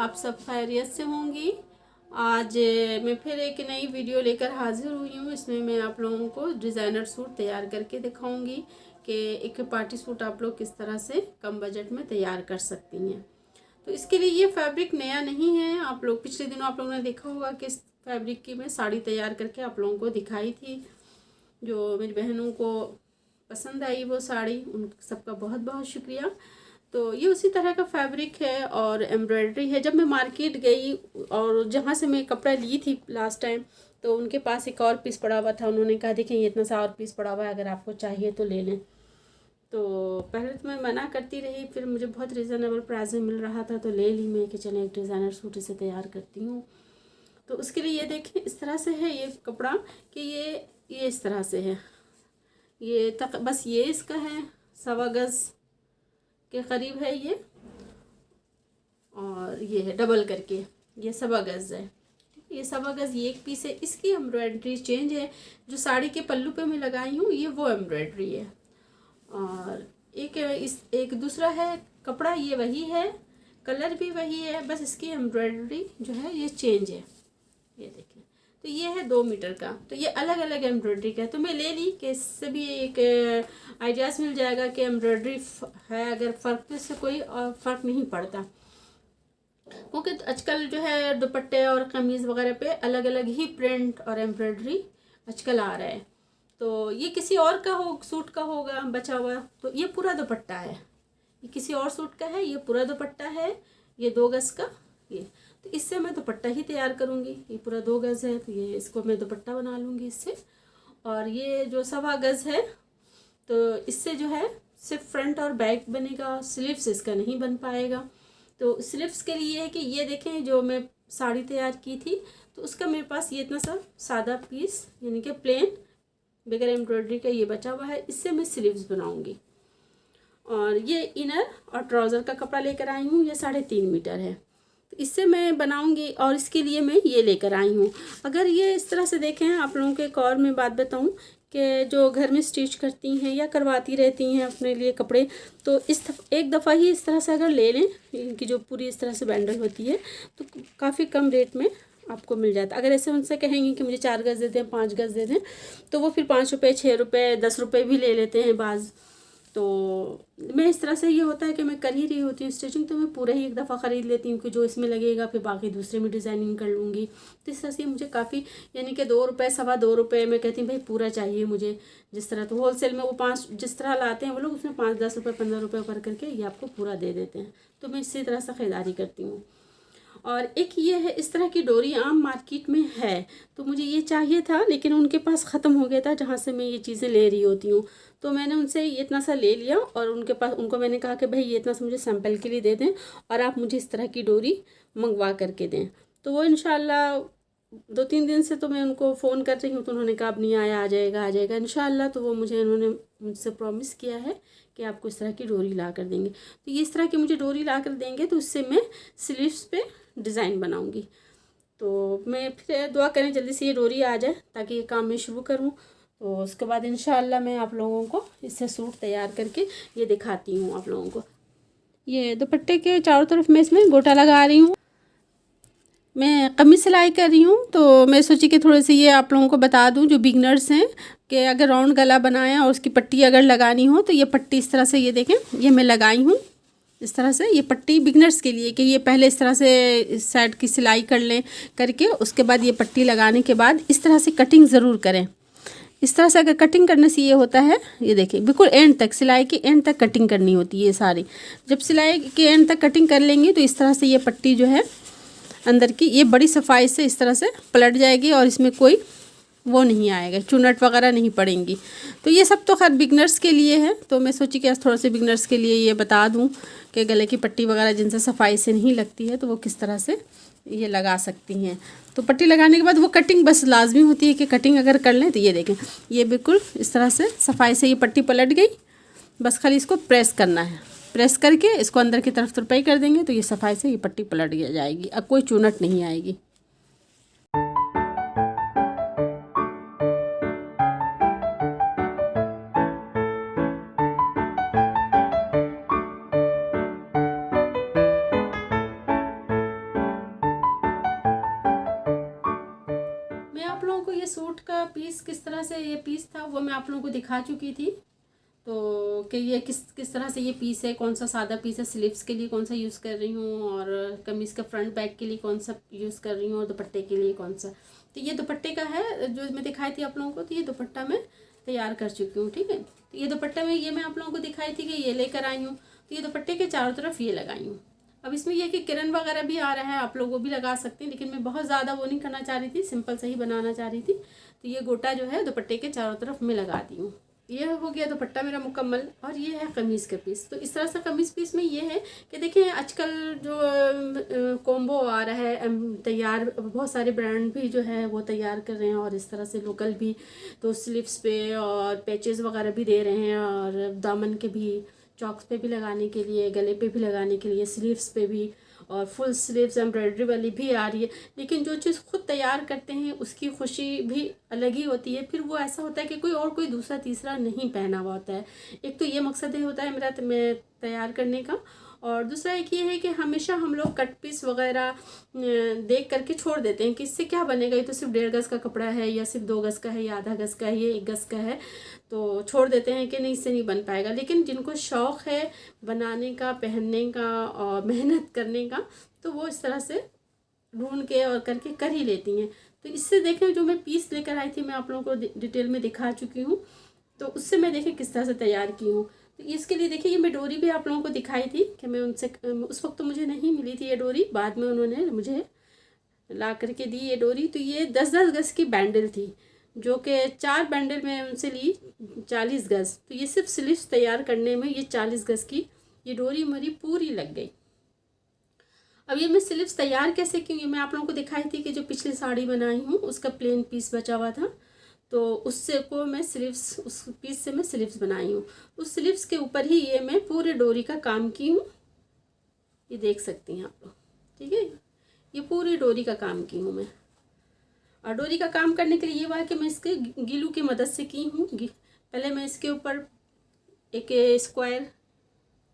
आप सब खैरियत से होंगी। आज मैं फिर एक नई वीडियो लेकर हाजिर हुई हूँ। इसमें मैं आप लोगों को डिज़ाइनर सूट तैयार करके दिखाऊंगी कि एक पार्टी सूट आप लोग किस तरह से कम बजट में तैयार कर सकती हैं। तो इसके लिए ये फैब्रिक नया नहीं है। आप लोग पिछले दिनों आप लोगों ने देखा होगा कि इस फैब्रिक की मैं साड़ी तैयार करके आप लोगों को दिखाई थी। जो मेरी बहनों को पसंद आई वो साड़ी, उन सबका बहुत बहुत शुक्रिया। तो ये उसी तरह का फैब्रिक है और एम्ब्रॉयडरी है। जब मैं मार्केट गई और जहाँ से मैं कपड़ा ली थी लास्ट टाइम, तो उनके पास एक और पीस पड़ा हुआ था। उन्होंने कहा देखिए ये इतना सा और पीस पड़ा हुआ है, अगर आपको चाहिए तो ले लें। तो पहले तो मैं मना करती रही, फिर मुझे बहुत रिजनेबल प्राइस में मिल रहा था तो ले ली मैं कि चलें एक डिज़ाइनर सूट इसे तैयार करती हूँ। तो उसके लिए ये देखें इस तरह से है ये कपड़ा कि ये इस तरह से है। ये तक बस ये इसका है 1.25 गज़ के करीब है ये, और ये है डबल करके ये 1.25 गज़ है। ये 1.25 गज़ ये एक पीस है। इसकी एम्ब्रॉयडरी चेंज है। जो साड़ी के पल्लू पे मैं लगाई हूँ ये वो एम्ब्रॉयडरी है, और एक दूसरा है कपड़ा, ये वही है, कलर भी वही है, बस इसकी एम्ब्रॉयडरी जो है ये चेंज है। ये देखिए, तो ये है 2 मीटर का। तो ये अलग अलग एम्ब्रॉयडरी का है, तो मैं ले ली कि इससे भी एक आइडियाज़ मिल जाएगा कि एम्ब्रॉयडरी है, अगर फ़र्क से कोई फ़र्क नहीं पड़ता। क्योंकि आजकल जो है दुपट्टे और कमीज़ वगैरह पे अलग अलग ही प्रिंट और एम्ब्रॉयडरी आजकल आ रहा है। तो ये किसी और का सूट का होगा बचा हुआ, तो ये पूरा दुपट्टा है। ये किसी और सूट का है, ये पूरा दुपट्टा है, ये 2 गज़ का ये। तो इससे मैं दुपट्टा ही तैयार करूँगी। ये पूरा 2 गज़ है तो ये इसको मैं दुपट्टा बना लूँगी इससे। और ये जो 1.25 गज़ है तो इससे जो है सिर्फ फ्रंट और बैक बनेगा, स्लीव्स इसका नहीं बन पाएगा। तो स्लीव्स के लिए है कि ये देखें जो मैं साड़ी तैयार की थी तो उसका मेरे पास ये इतना सा सादा पीस यानी कि प्लेन बगैर एम्ब्रॉयडरी का ये बचा हुआ है। इससे मैं स्लीव्स बनाऊँगी। और ये इनर और ट्राउज़र का कपड़ा लेकर आई हूँ, ये 3.5 मीटर है। तो इससे मैं बनाऊंगी और इसके लिए मैं ये लेकर आई हूँ। अगर ये इस तरह से देखें, आप लोगों को एक और मैं बात बताऊँ कि जो घर में स्टिच करती हैं या करवाती रहती हैं अपने लिए कपड़े, तो एक दफ़ा ही इस तरह से अगर ले लें, इनकी जो पूरी इस तरह से बैंडल होती है, तो काफ़ी कम रेट में आपको मिल जाता है। अगर ऐसे उनसे कहेंगे कि मुझे 4 गज़ दे दें, 5 गज़ दे दें, तो वो फिर 5 रुपये, 6 रुपये, 10 रुपये भी ले लेते हैं बाज़। तो मैं इस तरह से ये होता है कि मैं कर ही रही होती हूँ स्टिचिंग, तो मैं पूरा ही एक दफ़ा ख़रीद लेती हूँ कि जो इसमें लगेगा फिर बाकी दूसरे में डिज़ाइनिंग कर लूँगी। तो इस तरह से मुझे काफ़ी यानी कि 2 रुपये, 2.25 रुपये मैं कहती हूँ भाई पूरा चाहिए मुझे। जिस तरह तो होलसेल में वो 5 जिस तरह लाते हैं वो लोग, उसमें 5, 10 रुपये, 15 रुपये कर करके ये आपको पूरा दे देते हैं। तो मैं इसी तरह से ख़रीदारी करती हूँ। और एक ये है, इस तरह की डोरी आम मार्केट में है, तो मुझे ये चाहिए था लेकिन उनके पास ख़त्म हो गया था जहाँ से मैं ये चीज़ें ले रही होती हूँ। तो मैंने उनसे ये इतना सा ले लिया और उनको मैंने कहा कि भाई ये इतना सा मुझे सैंपल के लिए दे दें और आप मुझे इस तरह की डोरी मंगवा करके दें। तो वो इंशाल्लाह 2-3 दिन से तो मैं उनको फ़ोन कर रही हूँ, तो उन्होंने कहा अब नहीं आया, आ जाएगा इंशाल्लाह। तो वो उन्होंने मुझसे प्रॉमिस किया है कि आपको इस तरह की डोरी ला कर देंगे। तो ये इस तरह की मुझे डोरी ला कर देंगे तो उससे मैं स्लीव्स पे डिज़ाइन बनाऊंगी। तो मैं फिर दुआ करें जल्दी से ये डोरी आ जाए ताकि ये काम मैं शुरू करूं। तो उसके बाद इंशाल्लाह मैं आप लोगों को इससे सूट तैयार करके ये दिखाती हूँ आप लोगों को। ये दुपट्टे के चारों तरफ मैं इसमें गोटा लगा रही हूँ। मैं कमीज़ सिलाई कर रही हूँ, तो मैं सोची कि थोड़े से ये आप लोगों को बता दूँ जो बिगनर्स हैं कि अगर राउंड गला बनाएं और उसकी पट्टी अगर लगानी हो तो ये पट्टी इस तरह से, ये देखें ये मैं लगाई हूँ इस तरह से। ये पट्टी बिगनर्स के लिए कि ये पहले इस तरह से इस साइड की सिलाई कर लें, करके उसके बाद ये पट्टी लगाने के बाद इस तरह से कटिंग ज़रूर करें। इस तरह से अगर कटिंग करने से ये होता है, ये देखिए बिल्कुल एंड तक, सिलाई की एंड तक कटिंग करनी होती है ये सारी। जब सिलाई के एंड तक कटिंग कर लेंगे तो इस तरह से ये पट्टी जो है अंदर की ये बड़ी सफाई से इस तरह से पलट जाएगी और इसमें कोई वो नहीं आएगा, चुनट वगैरह नहीं पड़ेंगी। तो ये सब तो खैर बिगनर्स के लिए है, तो मैं सोची कि आज थोड़ा से बिगनर्स के लिए ये बता दूं कि गले की पट्टी वगैरह जिनसे सफाई से नहीं लगती है तो वो किस तरह से ये लगा सकती हैं। तो पट्टी लगाने के बाद वो कटिंग बस लाजमी होती है कि कटिंग अगर कर लें तो ये देखें ये बिल्कुल इस तरह से सफाई से ये पट्टी पलट गई। बस खाली इसको प्रेस करना है, प्रेस करके इसको अंदर की तरफ तुरपाई कर देंगे तो ये सफाई से ये पट्टी पलट जाएगी, अब कोई चुनट नहीं आएगी। का पीस किस तरह से ये पीस था वो मैं आप लोगों को दिखा चुकी थी। तो कि ये किस तरह से ये पीस है, कौन सा सादा पीस है, स्लीव्स के लिए कौन सा यूज़ कर रही हूँ, और कमीज़ का फ्रंट बैक के लिए कौन सा यूज़ कर रही हूँ, और दुपट्टे के लिए कौन सा। तो ये दुपट्टे का है जो मैं दिखाई थी आप लोगों को। तो ये दुपट्टा मैं तैयार कर चुकी हूँ, ठीक है। तो ये दुपट्टा में ये मैं आप लोगों को दिखाई थी कि ये लेकर आई हूँ। तो ये दुपट्टे के चारों तरफ ये लगाई हूँ। अब इसमें यह कि किरण वगैरह भी आ रहा है, आप लोग वो भी लगा सकते हैं, लेकिन मैं बहुत ज़्यादा वो नहीं करना चाह रही थी, सिंपल से ही बनाना चाह रही थी। तो ये गोटा जो है दुपट्टे के चारों तरफ मैं लगा दी हूँ। ये हो गया दुपट्टा मेरा मुकम्मल। और ये है कमीज़ का पीस। तो इस तरह से कमीज़ पीस में ये है कि देखिए आजकल जो कॉम्बो आ रहा है तैयार, बहुत सारे ब्रांड भी जो है वो तैयार कर रहे हैं, और इस तरह से लोकल भी। तो स्लीव्स पे और पैचेस वगैरह भी दे रहे हैं, और दामन के भी, चॉक्स पे भी लगाने के लिए, गले पे भी लगाने के लिए, स्लीव्स पे भी, और फुल स्लीव्स एम्ब्रॉयडरी वाली भी आ रही है। लेकिन जो चीज़ खुद तैयार करते हैं उसकी खुशी भी अलग ही होती है। फिर वो ऐसा होता है कि कोई दूसरा तीसरा नहीं पहना हुआ होता है। एक तो ये मकसद ही होता है मेरा मैं तैयार करने का, और दूसरा एक ये है कि हमेशा हम लोग कट पीस वगैरह देख करके छोड़ देते हैं कि इससे क्या बनेगा, ये तो सिर्फ 1.5 गज़ का कपड़ा है, या सिर्फ 2 गज़ का है, या आधा गज़ का है, ये 1 गज़ का है, तो छोड़ देते हैं कि नहीं इससे नहीं बन पाएगा। लेकिन जिनको शौक़ है बनाने का, पहनने का और मेहनत करने का, तो वो इस तरह से ढूंढ के और करके कर ही लेती हैं। तो इससे देखें जो मैं पीस लेकर आई थी मैं आप लोगों को डिटेल में दिखा चुकी हूँ। तो उससे मैं देखें किस तरह से तैयार की हूँ। तो इसके लिए देखिए ये मैं डोरी भी आप लोगों को दिखाई थी कि मैं उनसे, उस वक्त तो मुझे नहीं मिली थी ये डोरी, बाद में उन्होंने मुझे ला करके दी ये डोरी। तो ये 10-10 गज़ की बैंडल थी, जो कि 4 बैंडल मैं उनसे ली 40 गज़। तो ये सिर्फ स्लीव्स तैयार करने में ये 40 गज़ की ये डोरी मेरी पूरी लग गई। अब ये मैं स्लीव्स तैयार कैसे की, ये मैं आप लोगों को दिखाई थी कि जो पिछली साड़ी बनाई हूँ उसका प्लेन पीस बचा हुआ था, तो उससे को मैं स्लीव्स, उस पीस से मैं स्लीव्स बनाई हूँ। उस स्लीव्स के ऊपर ही ये मैं पूरे डोरी का काम की हूँ, ये देख सकती हैं आप लोग, ठीक है। ये पूरी डोरी का काम की हूँ मैं। और डोरी का काम करने के लिए ये हुआ है कि मैं इसके गीलू की मदद से की हूँ। पहले मैं इसके ऊपर एक स्क्वायर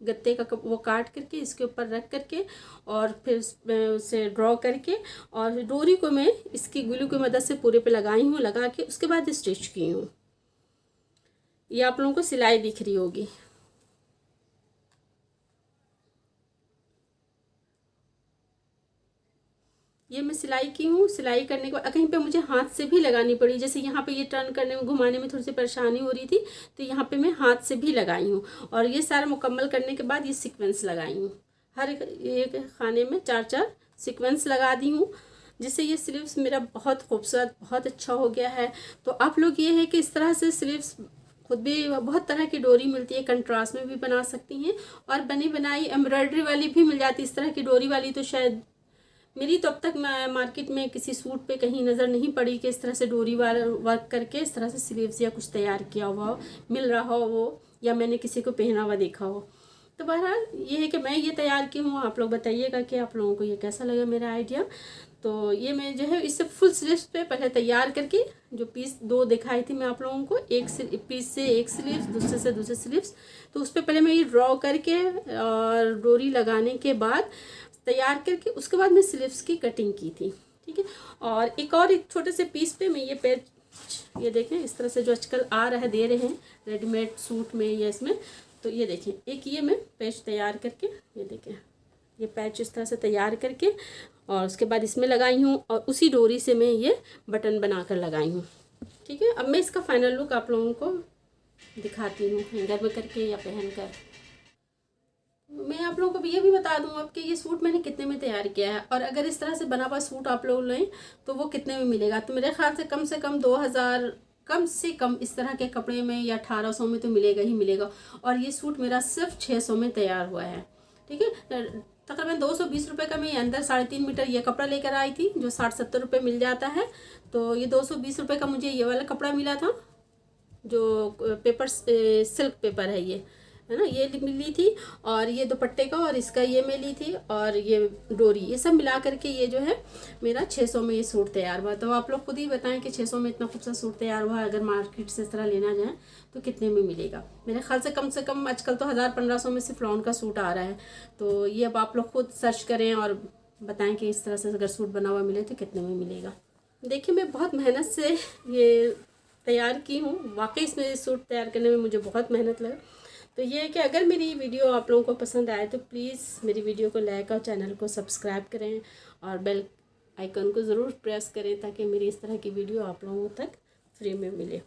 गत्ते का वो काट करके इसके ऊपर रख करके, और फिर मैं उसे ड्रॉ करके, और डोरी को मैं इसकी ग्लू की मदद से पूरे पे लगाई हूँ, लगा के उसके बाद स्टिच की हूँ। ये आप लोगों को सिलाई दिख रही होगी। ये मैं सिलाई की हूँ। सिलाई करने के बाद कहीं पे मुझे हाथ से भी लगानी पड़ी, जैसे यहाँ पे ये टर्न करने में, घुमाने में थोड़ी सी परेशानी हो रही थी, तो यहाँ पे मैं हाथ से भी लगाई हूँ। और ये सारा मुकम्मल करने के बाद ये सीक्वेंस लगाई हूँ। हर एक खाने में 4-4 सीक्वेंस लगा दी हूँ, जिससे ये स्लीव्स मेरा बहुत खूबसूरत, बहुत अच्छा हो गया है। तो आप लोग ये है कि इस तरह से स्लीव्स खुद भी, बहुत तरह की डोरी मिलती है, कंट्रास्ट में भी बना सकती हैं, और बनी बनाई एम्ब्रॉयडरी वाली भी मिल जाती है। इस तरह की डोरी वाली तो शायद मेरी तो अब तक मार्केट में किसी सूट पे कहीं नज़र नहीं पड़ी कि इस तरह से डोरी वाला वर्क करके इस तरह से स्लीव्स या कुछ तैयार किया हुआ मिल रहा हो वो, या मैंने किसी को पहना हुआ देखा हो। तो बहरहाल ये है कि मैं ये तैयार की हूँ। आप लोग बताइएगा कि आप लोगों को ये कैसा लगा मेरा आइडिया। तो ये मैं जो है इससे फुल स्लीव्स पे पहले तैयार करके, जो पीस 2 दिखाई थी मैं आप लोगों को, एक पीस से एक स्लीव्स, दूसरे से दूसरे स्लीव्स, तो उस पर पहले मैं ये ड्रॉ करके और डोरी लगाने के बाद तैयार करके उसके बाद मैं स्लीव्स की कटिंग की थी, ठीक है। और एक छोटे से पीस पे मैं ये पैच, ये देखें इस तरह से जो आजकल आ रहा है, दे रहे हैं रेडीमेड सूट में या इसमें, तो ये देखिए एक ये मैं पैच तैयार करके, ये देखें ये पैच इस तरह से तैयार करके, और उसके बाद इसमें लगाई हूँ, और उसी डोरी से मैं ये बटन बना कर लगाई हूँ, ठीक है। अब मैं इसका फाइनल लुक आप लोगों को दिखाती हूँ हैंगर में करके या पहन कर। मैं आप लोगों को ये भी बता दूं अब कि ये सूट मैंने कितने में तैयार किया है, और अगर इस तरह से बना हुआ सूट आप लोग लें तो वो कितने में मिलेगा। तो मेरे ख्याल से कम 2000, कम से कम इस तरह के कपड़े में या 1800 में तो मिलेगा ही मिलेगा। और ये सूट मेरा सिर्फ 600 में तैयार हुआ है, ठीक है। तकरीबन 220 रुपये का मैं अंदर 3.5 मीटर ये कपड़ा लेकर आई थी, जो 60-70 रुपये मिल जाता है। तो ये 220 रुपये का मुझे ये वाला कपड़ा मिला था, जो पेपर सिल्क पेपर है ये, है ना, ये मिली थी। और ये दुपट्टे का और इसका ये मिली थी, और ये डोरी, ये सब मिला करके ये जो है मेरा 600 में ये सूट तैयार हुआ। तो आप लोग खुद ही बताएं कि 600 में इतना खूबसूरत सूट तैयार हुआ, अगर मार्केट से इस तरह लेना जाए तो कितने में मिलेगा। मेरे ख्याल से कम आजकल तो 1000-1500 में सिर्फ लॉन का सूट आ रहा है। तो ये अब आप लोग खुद सर्च करें और बताएं कि इस तरह से अगर सूट बना हुआ मिले तो कितने में मिलेगा। देखिए मैं बहुत मेहनत से ये तैयार की हूँ, वाकई इसमें सूट तैयार करने में मुझे बहुत मेहनत लगा। तो ये है कि अगर मेरी वीडियो आप लोगों को पसंद आए तो प्लीज़ मेरी वीडियो को लाइक और चैनल को सब्सक्राइब करें और बेल आइकन को ज़रूर प्रेस करें ताकि मेरी इस तरह की वीडियो आप लोगों तक फ्री में मिले।